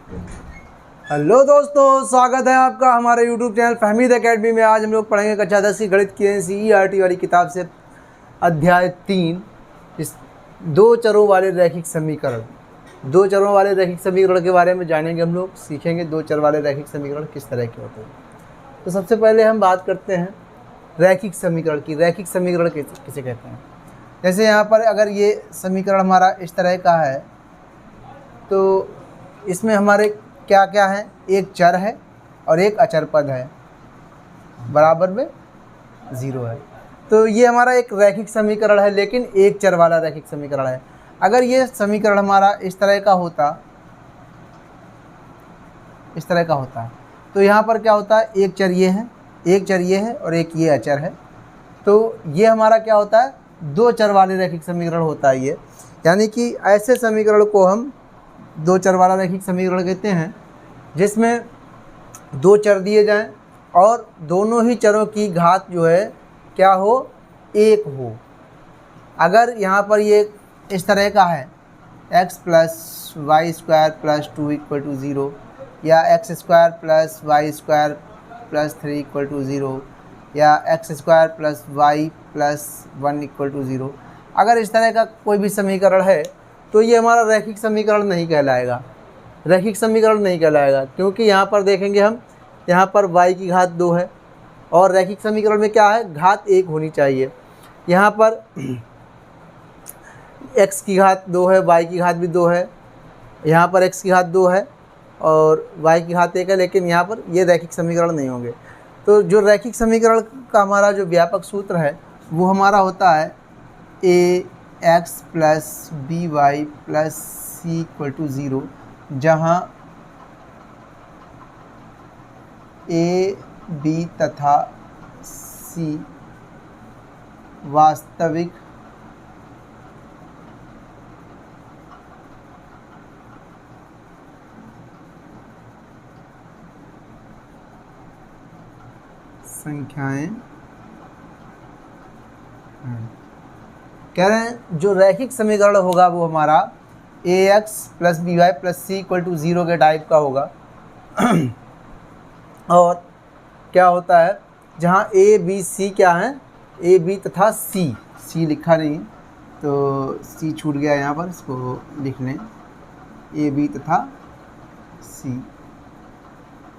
Hello दोस्तों, स्वागत है आपका हमारे YouTube चैनल फहमीद एकेडमी में। आज हम लोग पढ़ेंगे कक्षा 10 की गणित की NCERT वाली किताब से अध्याय 3, इस दो चरों वाले रैखिक समीकरण। दो चरों वाले रैखिक समीकरण के बारे में जानेंगे, हम लोग सीखेंगे दो चर वाले रैखिक समीकरण किस तरह के होते हैं। तो सबसे पहले हम बात करते हैं रैखिक समीकरण की। रैखिक समीकरण किसे कहते हैं? जैसे यहाँ पर अगर ये समीकरण हमारा इस तरह का है तो इसमें हमारे क्या क्या है, एक चर है और एक अचर पद है, बराबर में 0 है। तो ये हमारा एक रैखिक समीकरण है, लेकिन एक चर वाला रैखिक समीकरण है। अगर ये समीकरण हमारा इस तरह का होता, इस तरह का होता तो यहाँ पर क्या होता है, एक चर ये है, एक चर ये है और एक ये अचर है। तो ये हमारा क्या होता है, दो चर वाले रैखिक समीकरण होता है ये। यानी कि ऐसे समीकरण को हम दो चर वाला रैखिक समीकरण कहते हैं जिसमें दो चर दिए जाएं और दोनों ही चरों की घात जो है क्या हो, एक हो। अगर यहाँ पर ये इस तरह का है x plus y square plus 2 equal to 0, या x square plus y square plus 3 equal to 0, या x square plus y plus 1 equal to 0, अगर इस तरह का कोई भी समीकरण है तो ये हमारा रैखिक समीकरण नहीं कहलाएगा। रैखिक समीकरण नहीं कहलाएगा क्योंकि यहाँ पर देखेंगे हम, यहाँ पर y की घात 2 है और रैखिक समीकरण में क्या है, घात 1 होनी चाहिए। यहाँ पर x की घात 2 है, y की घात भी 2 है, यहाँ पर x की घात 2 है और y की घात 1 है, लेकिन यहाँ पर ये रैखिक समीकरण नहीं होंगे। तो जो रैखिक समीकरण का हमारा जो व्यापक सूत्र है वो हमारा होता है ax plus by plus c equal to 0, जहाँ a, b तथा c वास्तविक संख्याएं कह रहे हैं। जो रैखिक समीकरण होगा वो हमारा ax plus b y plus c equal to 0 के टाइप का होगा। और क्या होता है, जहाँ a b c क्या है, a b तथा c लिखा नहीं तो c छूट गया, यहाँ पर इसको लिख लें, a b तथा c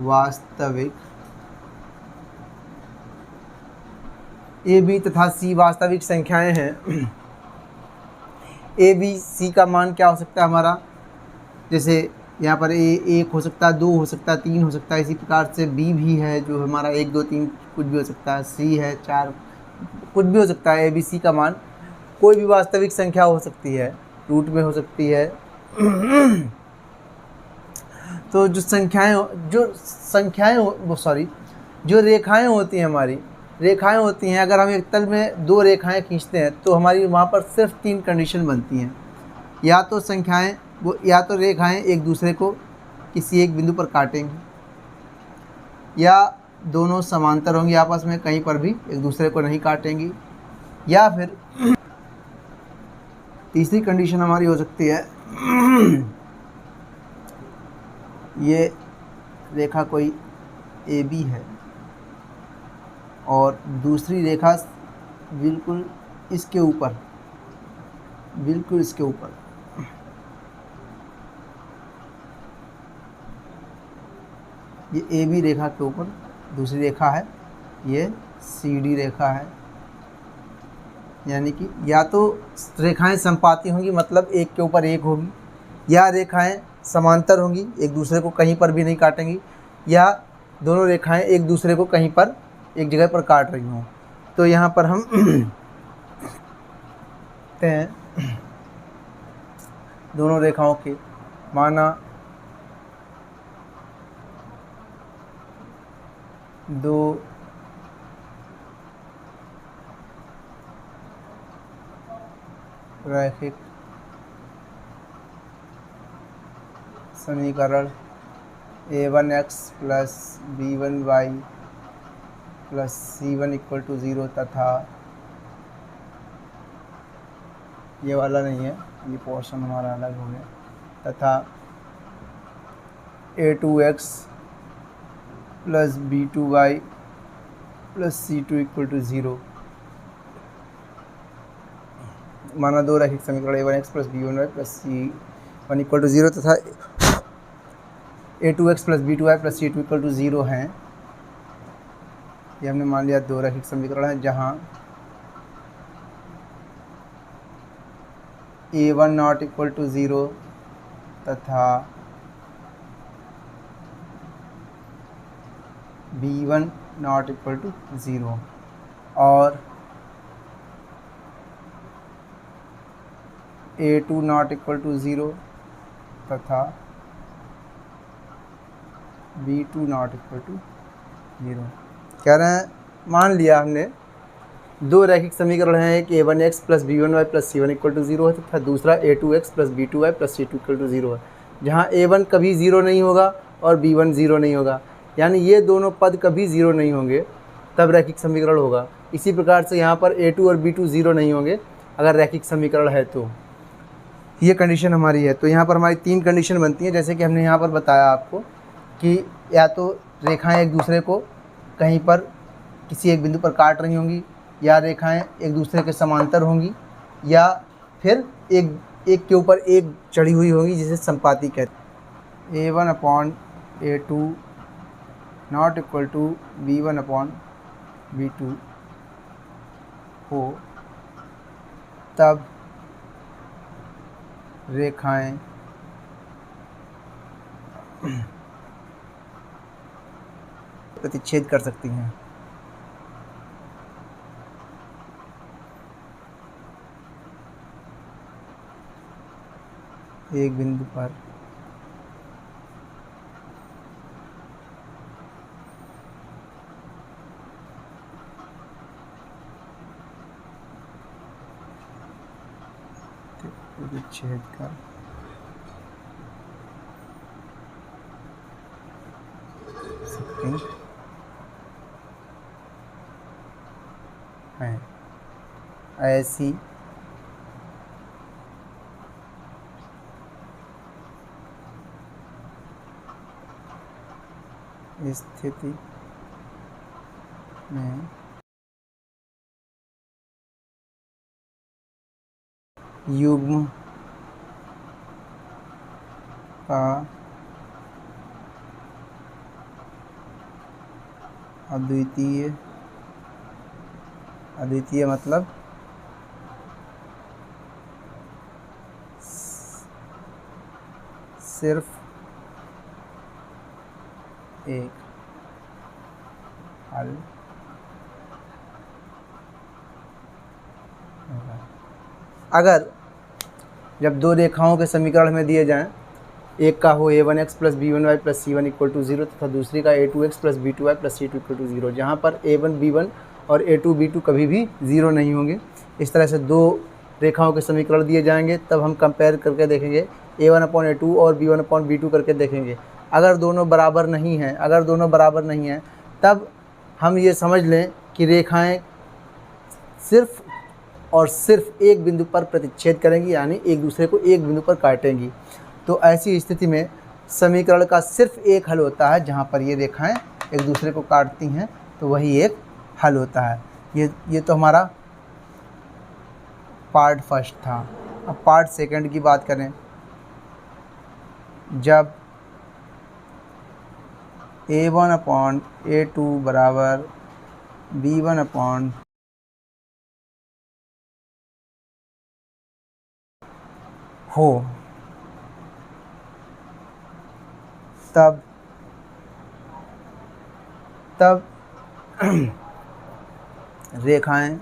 वास्तविक, a b तथा c वास्तविक संख्याएं हैं। a b c का मान क्या हो सकता है हमारा, जैसे यहाँ पर a 1 हो सकता है, 2 हो सकता है, 3 हो सकता है, इसी प्रकार से b भी है जो हमारा 1 2 3 कुछ भी हो सकता है, c है 4 कुछ भी हो सकता है। a b c का मान कोई भी वास्तविक संख्या हो सकती है, रूट में हो सकती है। तो जो रेखाएं होती हैं, हमारी रेखाएं होती हैं, अगर हम एक तल में दो रेखाएं खींचते हैं तो हमारी वहाँ पर सिर्फ 3 कंडीशन बनती हैं। या तो रेखाएं एक दूसरे को किसी एक बिंदु पर काटेंगी, या दोनों समांतर होंगी आपस में, कहीं पर भी एक दूसरे को नहीं काटेंगी, या फिर तीसरी कंडीशन हमारी हो सकती है ये रेखा कोई AB है और दूसरी रेखा बिल्कुल इसके ऊपर, ये AB रेखा के ऊपर दूसरी रेखा है, ये CD रेखा है। यानी कि या तो रेखाएं संपाती होंगी, मतलब एक के ऊपर एक होगी, या रेखाएं समांतर होंगी, एक दूसरे को कहीं पर भी नहीं काटेंगी, या दोनों रेखाएं एक दूसरे को कहीं पर एक जगह पर काट रही हों। तो यहाँ पर हम दोनों रेखाओं के माना दो रैखिक समीकरण a1x plus b1y plus c1 equal to 0 तथा ये वाला नहीं है, ये पोर्शन हमारा अलग हो गया, तथा a2x plus b2y plus c2 equal to 0, माना दो रैखिक समीकरण a1x plus b1y plus c1 equal to 0 तथा a2x plus b2y plus c2 equal to 0 हैं। ये हमने मान लिया दो रैखिक समीकरण हैं जहाँ a1 नॉट इक्वल टू 0 तथा b1 नॉट इक्वल टू 0 और a2 नॉट इक्वल टू 0 तथा b2 नॉट इक्वल टू 0। कह रहे हैं मान लिया हमने दो रैखिक समीकरण हैं, एक a1x plus b1y plus c1 equal to 0 है तथा दूसरा a2x plus b2y plus c2 equal to 0 है, जहाँ a1 कभी 0 नहीं होगा और b1 0 नहीं होगा, यानी ये दोनों पद कभी 0 नहीं होंगे तब रैखिक समीकरण होगा। इसी प्रकार से यहाँ पर a2 और b2 0 नहीं होंगे अगर रैखिक समीकरण है तो ये कंडीशन हमारी है। तो यहाँ पर हमारी तीन कंडीशन बनती हैं, जैसे कि हमने यहाँ पर बताया आपको कि या तो रेखाएं एक दूसरे को कहीं पर किसी एक बिंदु पर काट रही होंगी, या रेखाएं एक दूसरे के समांतर होंगी, या फिर एक के ऊपर एक चढ़ी हुई होगी जिसे संपाती कहते हैं। a1 upon a2 not equal to b1 upon b2 हो तब रेखाएं प्रतिच्छेद कर सकती हैं। एक बिंदु पर प्रतिच्छेद कर सकती हैं। ऐसी स्थिति में युग्म का अद्वितीय मतलब सिर्फ एक हल होगा। अगर जब दो रेखाओं के समीकरण में दिए जाएं, एक का हो a1x plus b1y plus c1 equal to 0 तथा दूसरी का a2x plus b2y plus c2 equal to 0, जहाँ पर a1 b1 और a2 b2 कभी भी 0 नहीं होंगे। इस तरह से दो रेखाओं के समीकरण दिए जाएंगे, तब हम कंपेयर करके देखेंगे a1 अपॉन a2 और b1 अपॉन b2 करके देखेंगे। अगर दोनों बराबर नहीं हैं तब हम ये समझ लें कि रेखाएं सिर्फ और सिर्फ एक बिंदु पर प्रतिच्छेद करेंगी, यानी एक दूसरे को एक बिंदु पर काटेंगी। तो ऐसी स्थिति में समीकरण का सिर्फ एक हल होता है, जहाँ पर ये रेखाएं एक दूसरे को काटती हैं तो वही एक हल होता है। ये तो हमारा पार्ट फर्स्ट था। अब पार्ट सेकंड की बात करें, जब a1 अपॉन a2 बराबर b1 अपॉन हो तब रेखाएं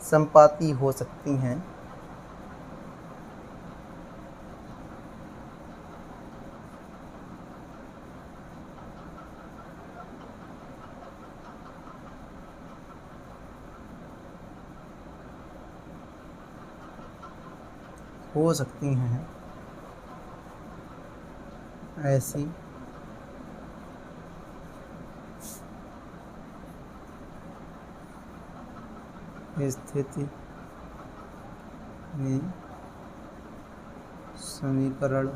संपाती हो सकती हैं। ऐसी स्थिति में समीकरण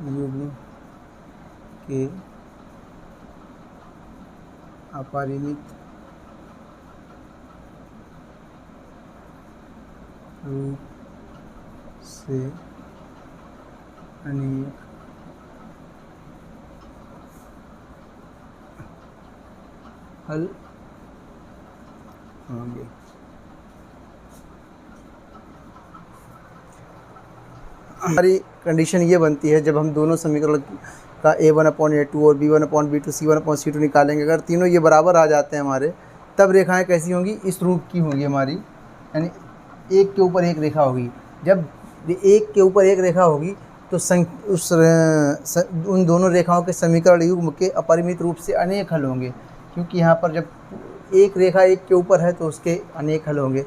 युग्म के अपरिमित रूप से अनेक हल होंगे। हमारी कंडीशन ये बनती है जब हम दोनों समीकरण का a1/a2 और b1/b2 c1/c2 निकालेंगे, अगर तीनों ये बराबर आ जाते हैं हमारे, तब रेखाएं कैसी होंगी? इस रूप की होंगी हमारी, यानी एक के ऊपर एक रेखा होगी। जब एक के ऊपर एक रेखा होगी तो उन दोनों रेखाओं के समीकरण युग्म के अपरिमित रूप से अनेक हल होंगे, क्योंकि यहाँ पर जब एक रेखा एक के ऊपर है तो उसके अनेक हल होंगे।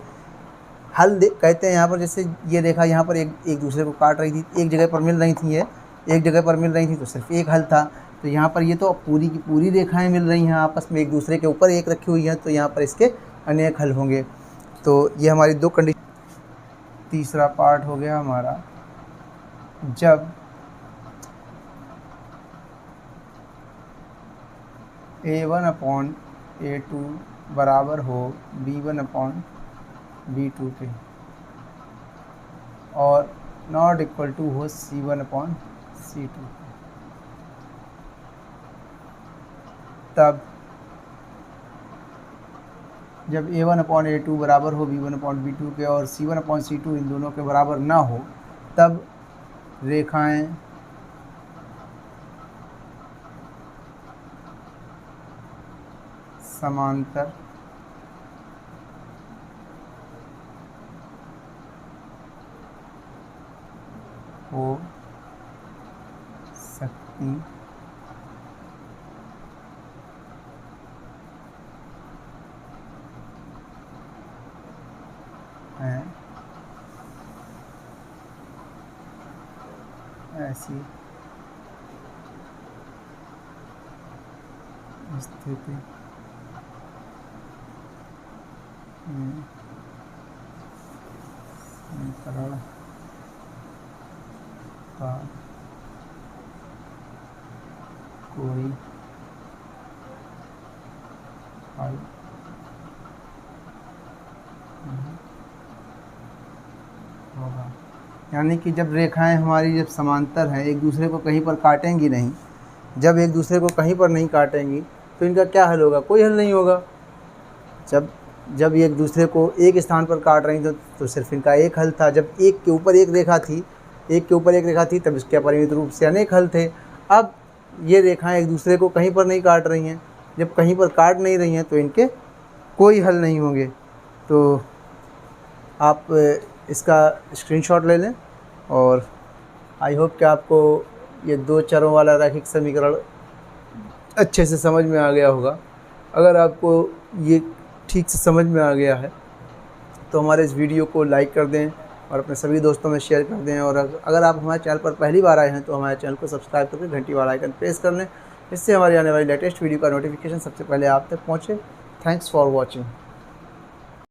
हल कहते हैं यहाँ पर, जैसे ये रेखा यहाँ पर एक दूसरे को काट रही थी, एक जगह पर मिल रही थी, ये एक जगह पर मिल रही थी तो सिर्फ एक हल था। तो यहाँ पर ये तो पूरी की पूरी रेखाएं मिल रही हैं आपस में, एक दूसरे के ऊपर एक रखी हुई हैं, तो यहाँ पर इसके अनेक हल होंगे। तो ये हमारी दो कंडीशन। तीसरा पार्ट हो गया हमारा, जब a1/a2 बराबर हो b1/b2 के और नॉट इक्वल टू हो c1/c2, तब जब a1/a2 बराबर हो b1/b2 के और c1/c2 इन दोनों के बराबर ना हो, तब रेखाएं समांतर हो सकती हैं। ऐसी स्थिति में समीकरण का कोई हल नहीं होगा। यानी कि जब रेखाएं हमारी जब समांतर हैं, एक दूसरे को कहीं पर काटेंगी नहीं, जब एक दूसरे को कहीं पर नहीं काटेंगी तो इनका क्या हल होगा? कोई हल नहीं होगा। जब एक दूसरे को एक स्थान पर काट रही थी तो सिर्फ इनका एक हल था। जब एक के ऊपर एक रेखा थी तब इसके अपरिमित रूप से अनेक हल थे। अब ये रेखाएं एक दूसरे को कहीं पर नहीं काट रही हैं, जब कहीं पर काट नहीं रही हैं तो इनके कोई हल नहीं होंगे। तो आप इसका स्क्रीनशॉट ले लें और आई होप कि आपको ये दो चरों वाला रैखिक समीकरण अच्छे से समझ में आ गया होगा। अगर आपको ये ठीक से समझ में आ गया है तो हमारे इस वीडियो को लाइक कर दें और अपने सभी दोस्तों में शेयर कर दें। और अगर आप हमारे चैनल पर पहली बार आए हैं तो हमारे चैनल को सब्सक्राइब करके घंटी वाला आइकन प्रेस कर लें, इससे हमारी आने वाली लेटेस्ट वीडियो का नोटिफिकेशन सबसे पहले आप तक पहुँचे। Thanks for watching.